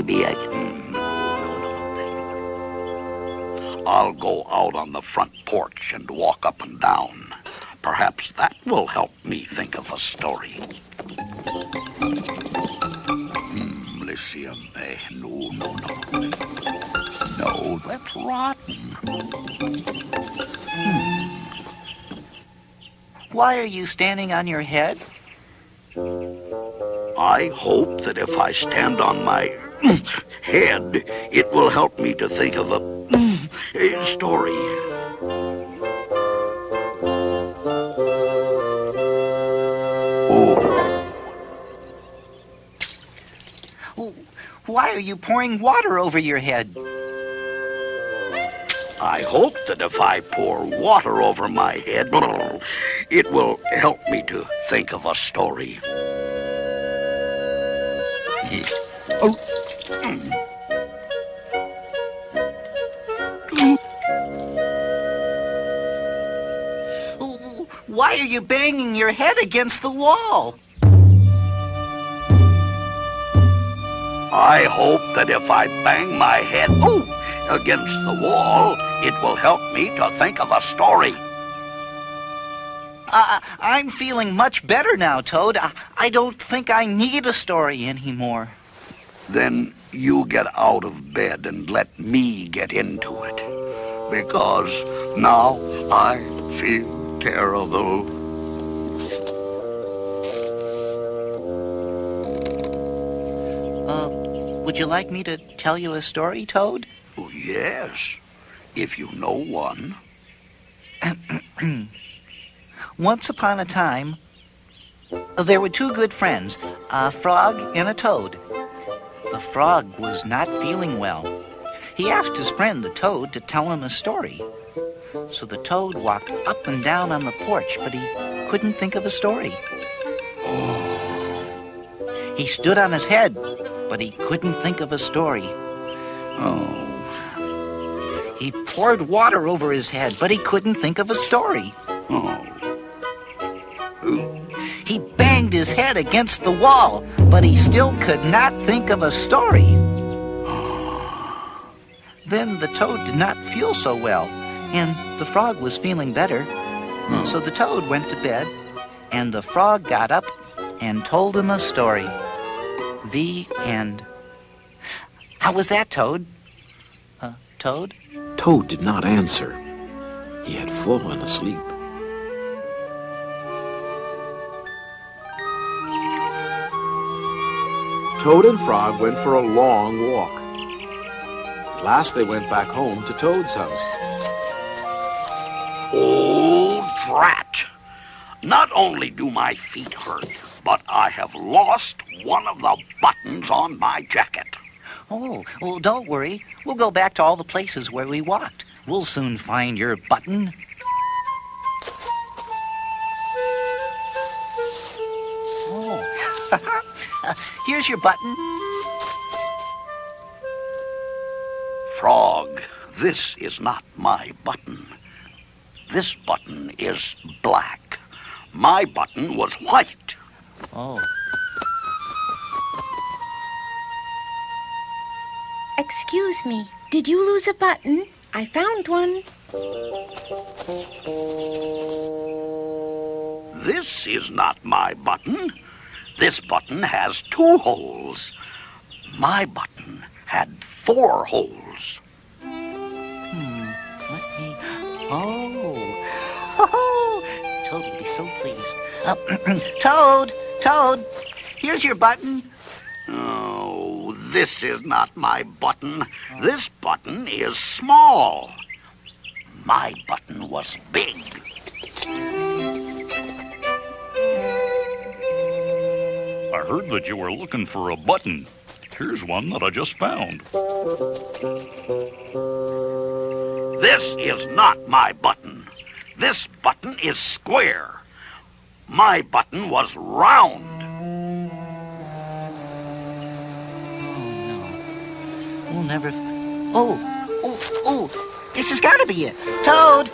maybe I can... No. I'll go out on the front porch and walk up and down. Perhaps that will help me think of a story. Let's see. No. No, that's rotten. Why are you standing on your head? I hope that if I stand on my head, it will help me to think of a story. Why are you pouring water over your head? I hope that if I pour water over my head, it will help me to think of a story. Why are you banging your head against the wall? I hope that if I bang my head against the wall, it will help me to think of a story. I'm feeling much better now, Toad. I don't think I need a story anymore. Then you get out of bed and let me get into it. Because now I feel terrible. Would you like me to tell you a story, Toad? Oh, yes, if you know one. Once upon a time, there were two good friends, a frog and a toad. The frog was not feeling well. He asked his friend, the toad, to tell him a story. So the toad walked up and down on the porch, but he couldn't think of a story. He stood on his head, but he couldn't think of a story. He poured water over his head, but he couldn't think of a story. He banged his head against the wall, but he still could not think of a story. Then the toad did not feel so well, and the frog was feeling better. So the toad went to bed, and the frog got up and told him a story. The end. How was that, Toad? Toad? Toad did not answer. He had fallen asleep. Toad and Frog went for a long walk. At last they went back home to Toad's house. Oh, drat! Not only do my feet hurt, but I have lost one of the buttons on my jacket. Oh, well, don't worry. We'll go back to all the places where we walked. We'll soon find your button. Oh, here's your button. Frog, this is not my button. This button is black. My button was white. Oh. Excuse me, did you lose a button? I found one. This is not my button. This button has 2 holes. My button had 4 holes. Oh, Toad will be so pleased. Toad, here's your button. Oh, this is not my button. This button is small. My button was big. I heard that you were looking for a button. Here's one that I just found. This is not my button. This button is square. My button was round. We'll never... Oh, this has got to be it. Toad,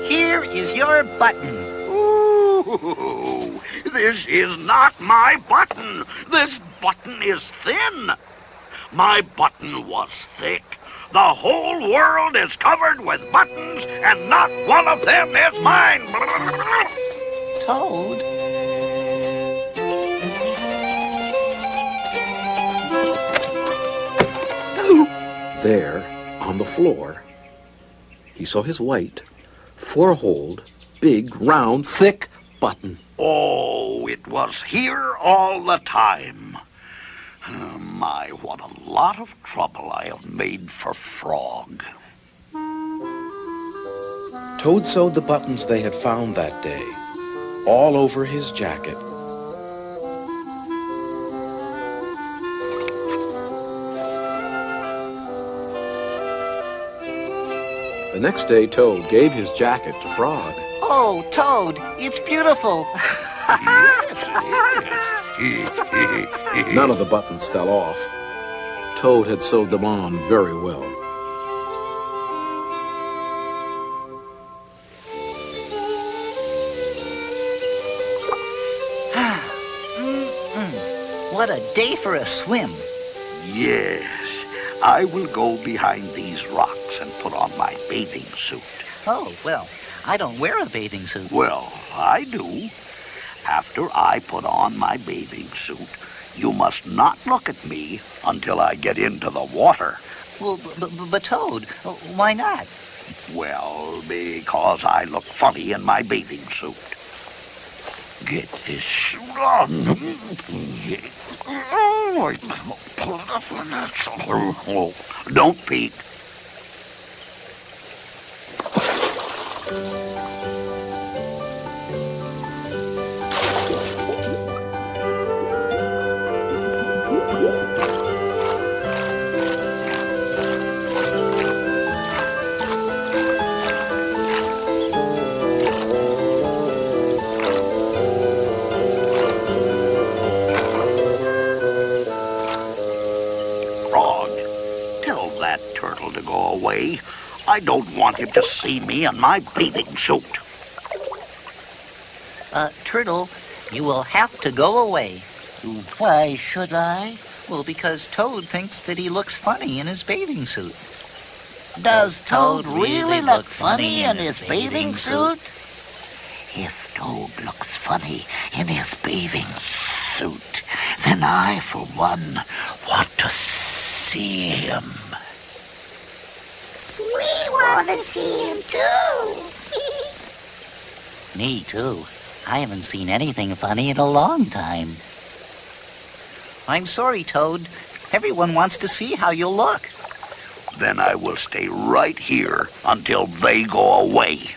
here is your button. Ooh, this is not my button. This button is thin. my button was thick. The whole world is covered with buttons, and not one of them is mine. Toad? There, on the floor, he saw his white, four-holed, big, round, thick button. Oh, it was here all the time. My, what a lot of trouble I have made for Frog. Toad sewed the buttons they had found that day all over his jacket. The next day, Toad gave his jacket to Frog. Oh, Toad, it's beautiful. None of the buttons fell off. Toad had sewed them on very well. What a day for a swim. Yes, I will go behind these rocks and put on my bathing suit. Oh, well, I don't wear a bathing suit. Well, I do. After I put on my bathing suit, you must not look at me until I get into the water. Well, but Toad, why not? Well, because I look funny in my bathing suit. Get this suit on. Oh, pull it up on that. Oh, don't peek. Turtle to go away. I don't want him to see me in my bathing suit. Turtle, you will have to go away. Why should I? Well, because Toad thinks that he looks funny in his bathing suit. Does Toad really look funny in his bathing suit? If Toad looks funny in his bathing suit, then I, for one, want to see him. We want to see him too. Me too. I haven't seen anything funny in a long time. I'm sorry, Toad. Everyone wants to see how you'll look. Then I will stay right here until they go away.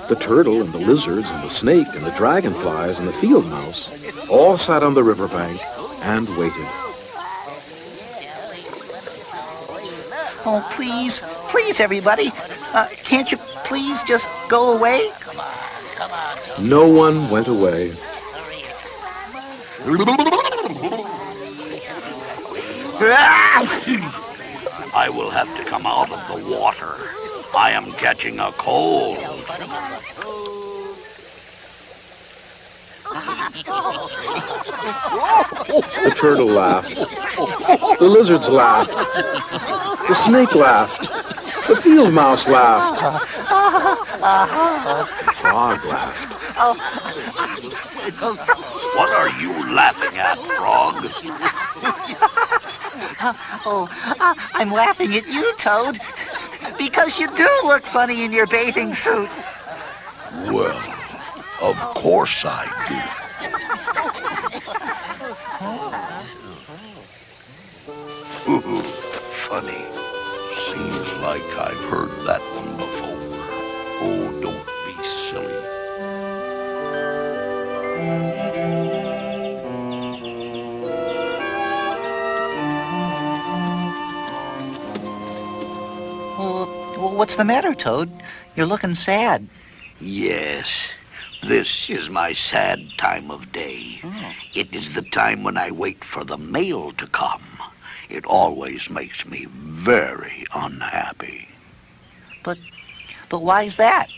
The turtle and the lizards and the snake and the dragonflies and the field mouse all sat on the riverbank and waited. Oh, please, please, everybody. Can't you please just go away? No one went away. I will have to come out of the water. I am catching a cold. The turtle laughed. The lizards laughed. The snake laughed. The field mouse laughed. The frog laughed. What are you laughing at, Frog? I'm laughing at you, Toad, because you do look funny in your bathing suit. Well, of course I do. Funny. Seems like I've heard that one before. Oh, don't be silly. Well, what's the matter, Toad? You're looking sad. Yes, this is my sad time of day. Oh. It is the time when I wait for the mail to come. It always makes me very unhappy. But why's that?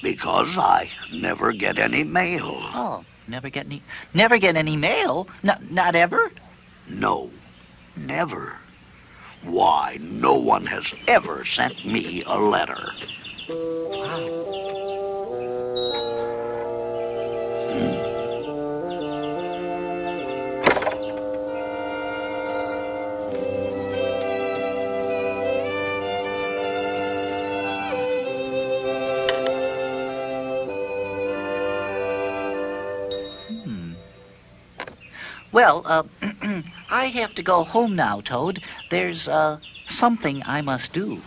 Because I never get any mail. Oh, never get any mail? Not ever? No, Never. Why, no one has ever sent me a letter. Well, I have to go home now, Toad. There's, something I must do.